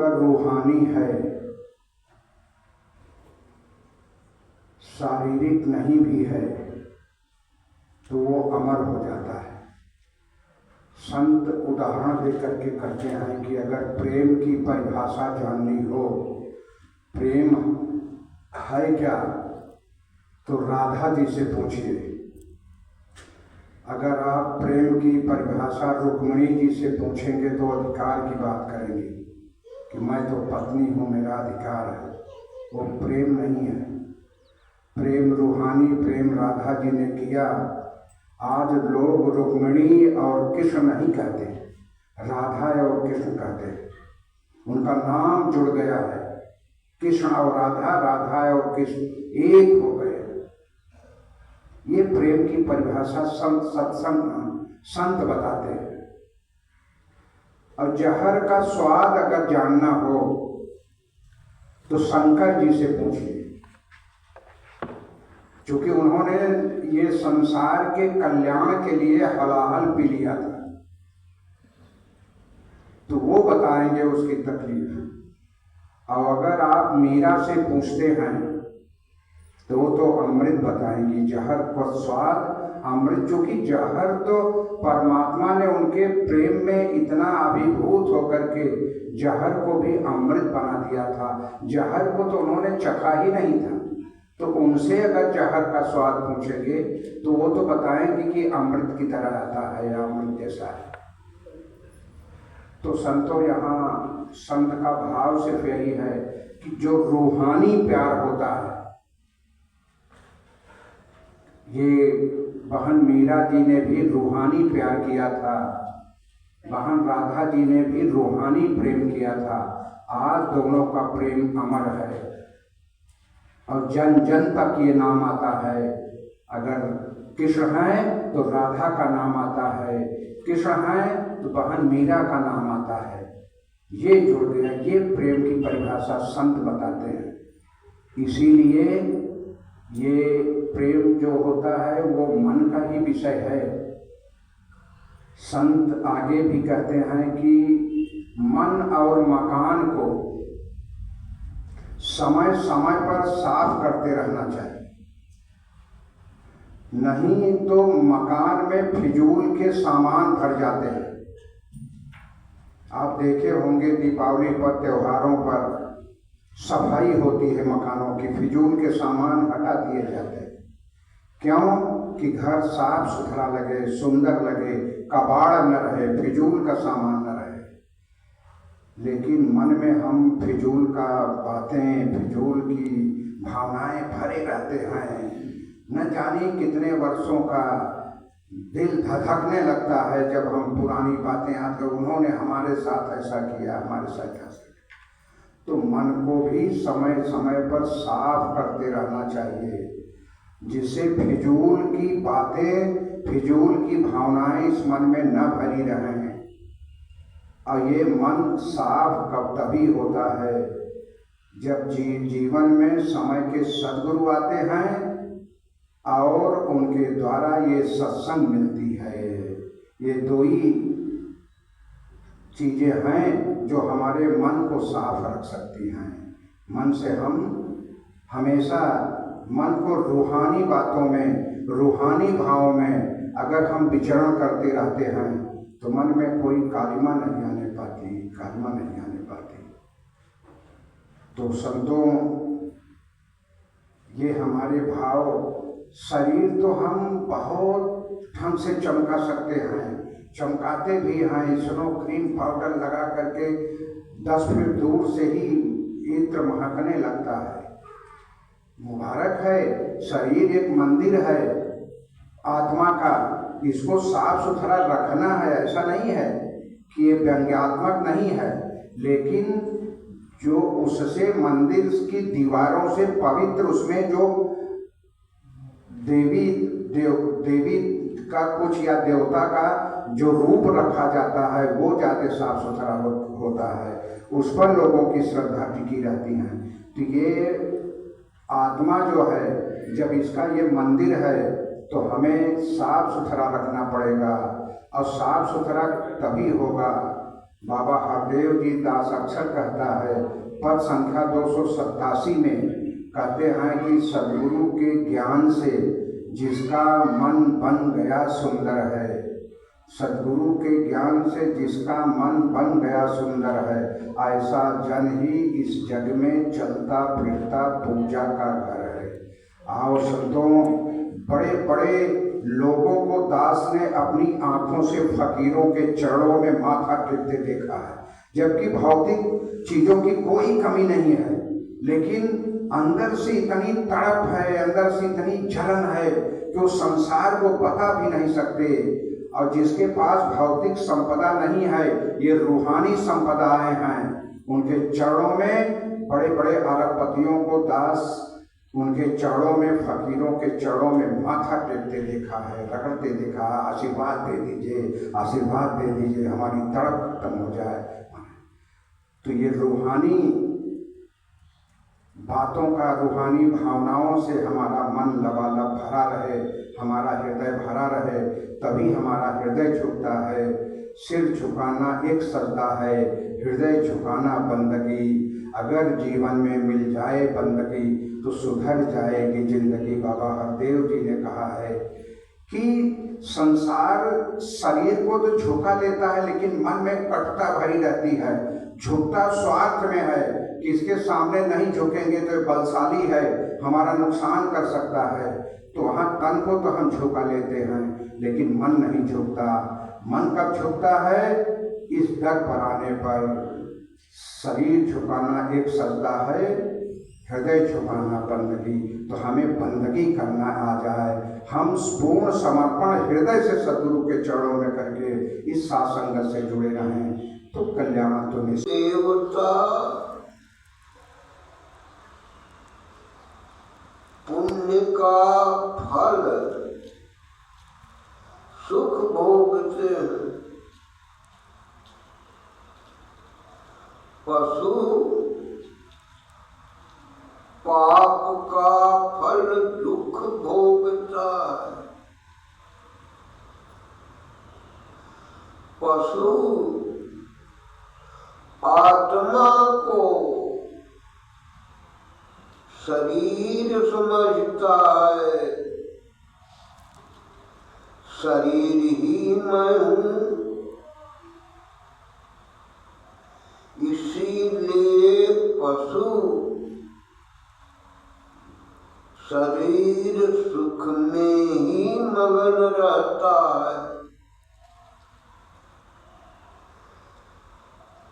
अगर रूहानी है, शारीरिक नहीं भी है, तो वो अमर हो जाता है। संत उदाहरण देकर के कहते हैं कि अगर प्रेम की परिभाषा जाननी हो, प्रेम है क्या, तो राधा जी से पूछिए। अगर आप प्रेम की परिभाषा रुक्मिणी जी से पूछेंगे तो अधिकार की बात करेंगे कि मैं तो पत्नी हूँ, मेरा अधिकार है। वो प्रेम नहीं है। प्रेम रूहानी प्रेम राधा जी ने किया। आज लोग रुक्मिणी और कृष्ण नहीं कहते, राधा और कृष्ण कहते हैं। उनका नाम जुड़ गया है, कृष्ण और राधा, राधा और कृष्ण एक हो गए। ये प्रेम की परिभाषा संत बताते हैं। और जहर का स्वाद अगर जानना हो तो शंकर जी से पूछिए, क्योंकि उन्होंने ये संसार के कल्याण के लिए हलाहल पी लिया था, तो वो बताएंगे उसकी तकलीफ। और अगर आप मीरा से पूछते हैं तो वो तो अमृत बताएंगी, जहर का स्वाद अमृत। चूंकि जहर तो परमात्मा ने उनके प्रेम में इतना अभिभूत होकर के जहर को भी अमृत बना दिया था। जहर को तो उन्होंने चखा ही नहीं था, तो उनसे अगर जहर का स्वाद पूछेंगे तो वो तो बताएंगे कि अमृत की तरह आता है या अमृत जैसा है। तो संतों, यहाँ संत का भाव सिर्फ यही है कि जो रूहानी प्यार होता है, ये बहन मीरा जी ने भी रूहानी प्यार किया था, बहन राधा जी ने भी रूहानी प्रेम किया था। आज दोनों का प्रेम अमर है और जन जन तक ये नाम आता है। अगर कृष्ण है तो राधा का नाम आता है, कृष्ण है तो बहन मीरा का नाम आता है। ये जुड़ गया। ये प्रेम की परिभाषा संत बताते हैं। इसीलिए ये प्रेम जो होता है वो मन का ही विषय है। संत आगे भी कहते हैं कि मन और मकान को समय समय पर साफ करते रहना चाहिए, नहीं तो मकान में फिजूल के सामान भर जाते हैं। आप देखे होंगे दीपावली पर, त्योहारों पर सफाई होती है मकानों की, फिजूल के सामान हटा दिए जाते हैं। क्यों? कि घर साफ सुथरा लगे, सुंदर लगे, कबाड़ न रहे, फिजूल का सामान न रहे। लेकिन मन में हम फिजूल का बातें, फिजूल की भावनाएं भरे रहते हैं। न जाने कितने वर्षों का दिल धधकने लगता है जब हम पुरानी बातें याद कर, उन्होंने हमारे साथ ऐसा किया, हमारे साथ ऐसा किया। तो मन को भी समय समय पर साफ करते रहना चाहिए, जिससे फिजूल की बातें, फिजूल की भावनाएं इस मन में न भरी रहें। और ये मन साफ कब तभी होता है जब जीवन में समय के सद्गुरु आते हैं और उनके द्वारा ये सत्संग मिलती है। ये दो ही चीजें हैं जो हमारे मन को साफ रख सकती हैं। मन से हम हमेशा मन को रूहानी बातों में, रूहानी भाव में अगर हम विचरण करते रहते हैं तो मन में कोई कालिमा नहीं आने पाती, कालिमा नहीं आने पाती। तो संतों, ये हमारे भाव, शरीर तो हम बहुत ढंग से चमका सकते हैं, चमकाते भी हैं। स्नो क्रीम पाउडर लगा करके 10 फीट दूर से ही इत्र महकने लगता है। मुबारक है, शरीर एक मंदिर है आत्मा का, इसको साफ सुथरा रखना है। ऐसा नहीं है कि ये व्यंग्यात्मक नहीं है, लेकिन जो उससे मंदिर की दीवारों से पवित्र, उसमें जो देवी का कुछ या देवता का जो रूप रखा जाता है वो ज़्यादा साफ सुथरा होता है, उस पर लोगों की श्रद्धा टिकी रहती है। तो ये आत्मा जो है, जब इसका ये मंदिर है तो हमें साफ सुथरा रखना पड़ेगा। और साफ सुथरा तभी होगा बाबा हरदेव जी दास अक्षर कहता है पद संख्या 287 में, कहते हैं कि सदगुरु के ज्ञान से जिसका मन बन गया सुंदर है, सदगुरु के ज्ञान से जिसका मन बन गया सुंदर है, ऐसा जन ही इस जग में चलता फिरता पूजा का घर है। आओ संतों, बड़े बड़े लोगों को दास ने अपनी आंखों से फकीरों के चरणों में माथा टेकते देखा है, जबकि भौतिक चीजों की कोई कमी नहीं है, लेकिन अंदर से इतनी तड़प है, अंदर से इतनी जलन है कि वो संसार को बता भी नहीं सकते। और जिसके पास भौतिक संपदा नहीं है, ये रूहानी संपदाएं हैं, उनके चरणों में बड़े बड़े अरबपतियों को दास उनके चरणों में, फकीरों के चरणों में माथा टेकते देखा है, रगड़ते देखा, आशीर्वाद दे दीजिए, आशीर्वाद दे दीजिए, हमारी तड़प खत्म हो जाए। तो ये रूहानी बातों का, रूहानी भावनाओं से हमारा मन लबालब भरा रहे, हमारा हृदय भरा रहे, तभी हमारा हृदय झुकता है। सिर झुकाना एक सजदा है, हृदय झुकाना बंदगी। अगर जीवन में मिल जाए बंदगी तो सुधर जाएगी जिंदगी। बाबा हरदेव जी ने कहा है कि संसार शरीर को तो झुका लेता है, लेकिन मन में कटुता भरी रहती है। झुकता स्वार्थ में है, किसके सामने नहीं झुकेंगे तो बलशाली है, हमारा नुकसान कर सकता है। तो वहाँ तन को तो हम झुका लेते हैं, लेकिन मन नहीं झुकता। मन कब झुकता है? इस दर पर आने पर। शरीर झुकाना एक सजदा है, हृदय झुकाना बंदगी। तो हमें बंदगी करना आ जाए, हम पूर्ण समर्पण हृदय से सदगुरु के चरणों में करके इस सात्संग से जुड़े रहें, तो कल्याण तो देवता पुण्य का फल सुख भोगते हैं, पशु पाप का फल दुख भोगता है। पशु आत्मा को शरीर समझता है, शरीर ही मैं हूँ, इसीलिए पशु शरीर सुख में ही मगन रहता है।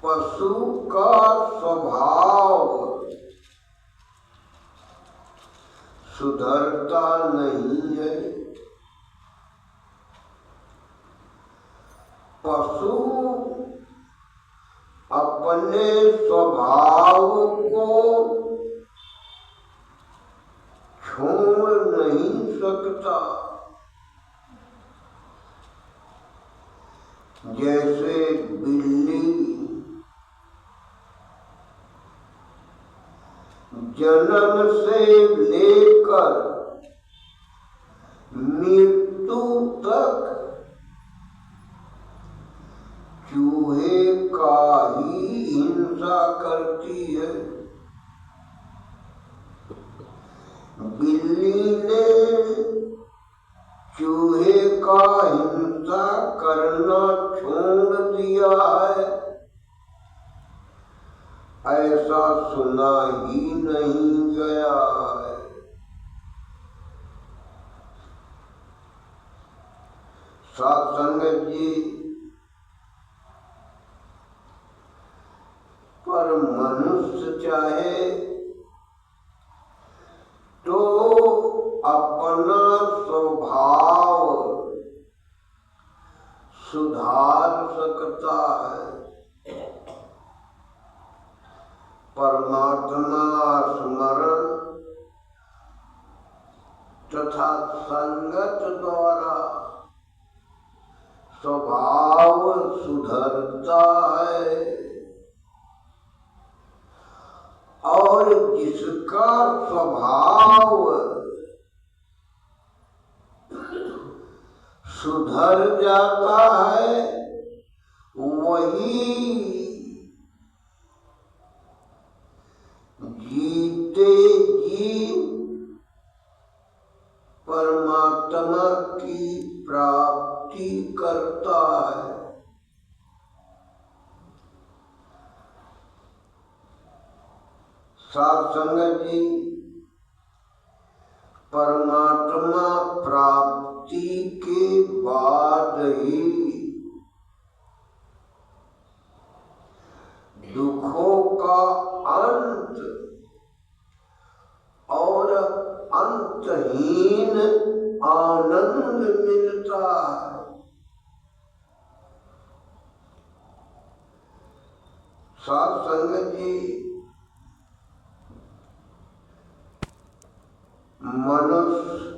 पशु का स्वभाव सुधरता नहीं है। पशु अपने स्वभाव को छोड़ नहीं सकता। जैसे बिल्ली जन्म से लेकर मृत्यु तक चूहे का ही हिंसा करती है। बिल्ली ने चूहे का हिंसा करना छोड़ दिया है, ऐसा सुना ही नहीं गया है। सत्संग जी, पर मनुष्य चाहे तो अपना स्वभाव सुधार सकता है। परमात्मा स्मरण तथा संगत द्वारा स्वभाव सुधरता है। और जिसका स्वभाव सुधर जाता है, वही साध संगत जी, परमात्मा प्राप्ति के बाद ही दुखों का अंत और अंतहीन आनंद मिलता है। साध संगत जी, मनुष्य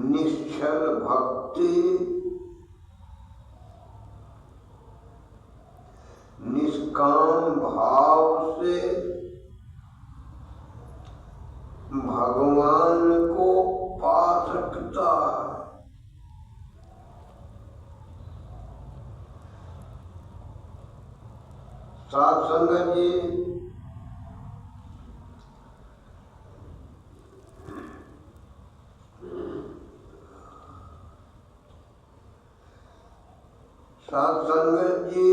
निश्चल भक्ति, निष्काम भाव से भगवान को पा सकता है। साध संगत जी, साध संगत जी,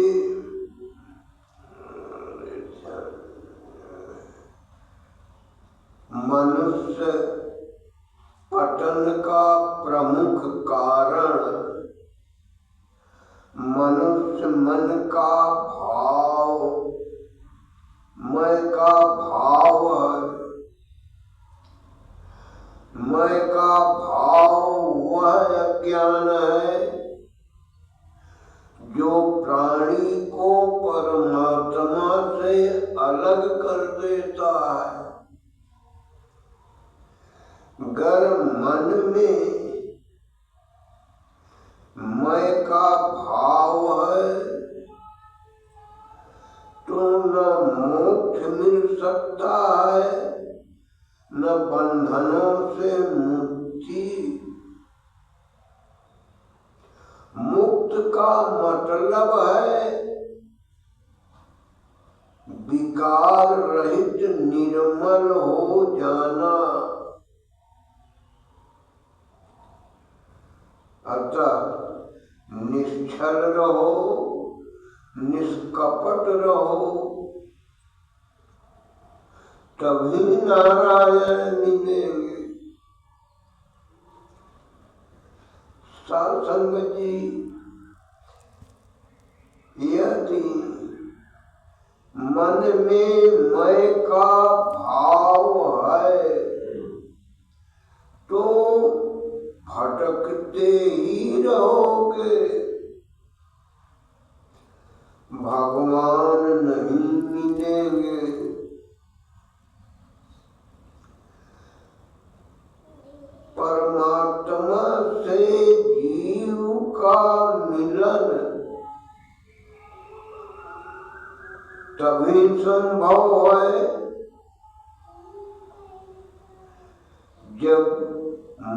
मनुष्य पतन का प्रमुख कारण मनुष्य मन का भाव, मैं का भाव है। मैं का भाव वह अज्ञान है जो प्राणी को परमात्मा से अलग कर देता है। अगर मन में मैं का भाव है तो न मोक्ष मिल सकता है, न बंधनों से मुक्ति। मुक्त का मतलब है विकार रहित निर्मल हो जाना। अतः निश्चल रहो, निष्कपट रहो, तभी नारायण मिलेंगे। साध संगत जी, यदि मन में मैं का भाव है तो भटकते ही रहोगे, भगवान नहीं मिलेंगे। परमात्मा से जीव का मिलन तभी संभव है जब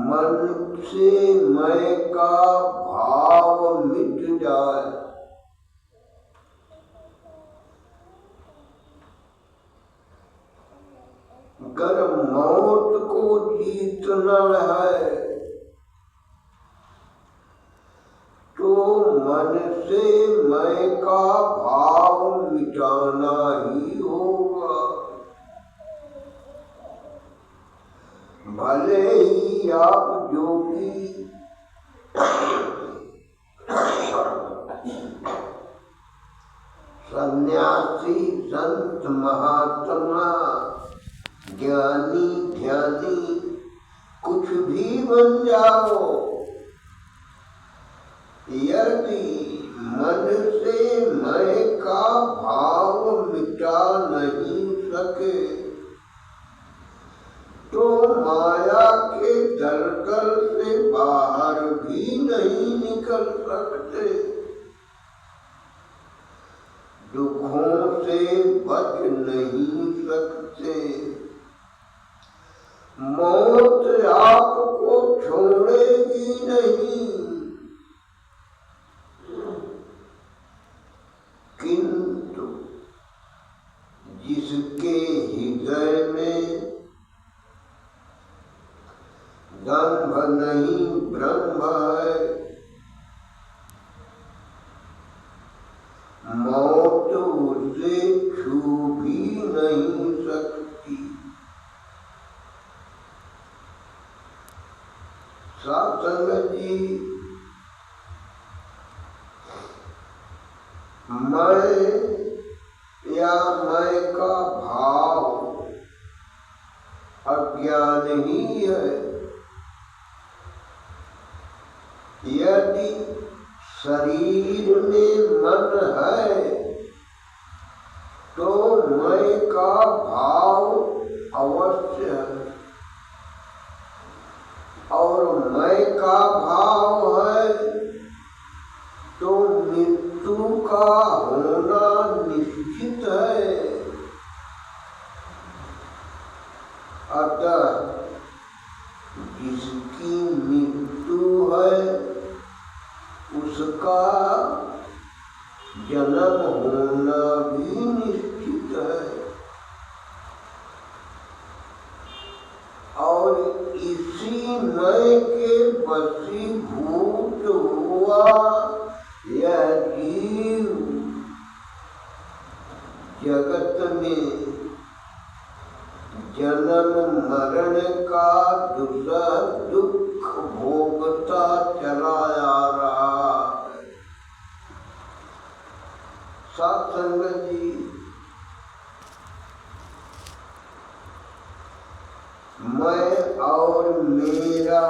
मन से मैं का भाव मिट जाए। अगर मौत को जीतना है तो मन से मैं का भाव मिटाना ही होगा। भले ही आप योगी सन्यासी, संत, महात्मा, ज्ञानी, ध्यानी कुछ भी बन जाओ, यदि मन से मैं का भाव मिटा नहीं सके तो माया के दलदल से बाहर भी नहीं निकल सकते, दुखों से बच नहीं सकते। मौत आपको छोड़ेगी नहीं, किंतु जिसके हृदय में दंभ नहीं ब्रह्म है, मौत तो उसे छू भी नहीं सकती। साथ संगत जी, मैं या मैं का भाव अज्ञान ही है। यदि शरीर में मन है तो मैं का भाव अवश्य है, और मैं का भाव है तो मृत्यु का होना निश्चित है। अतः जिसकी मृत्यु है उसका जन्म होना भी निश्चित है, और इसी मैं के वशीभूत हुआ यह जीव जगत में जन्म मरण का दुख भोगता चला आ रहा है। साथ संगत जी, मैं और मेरा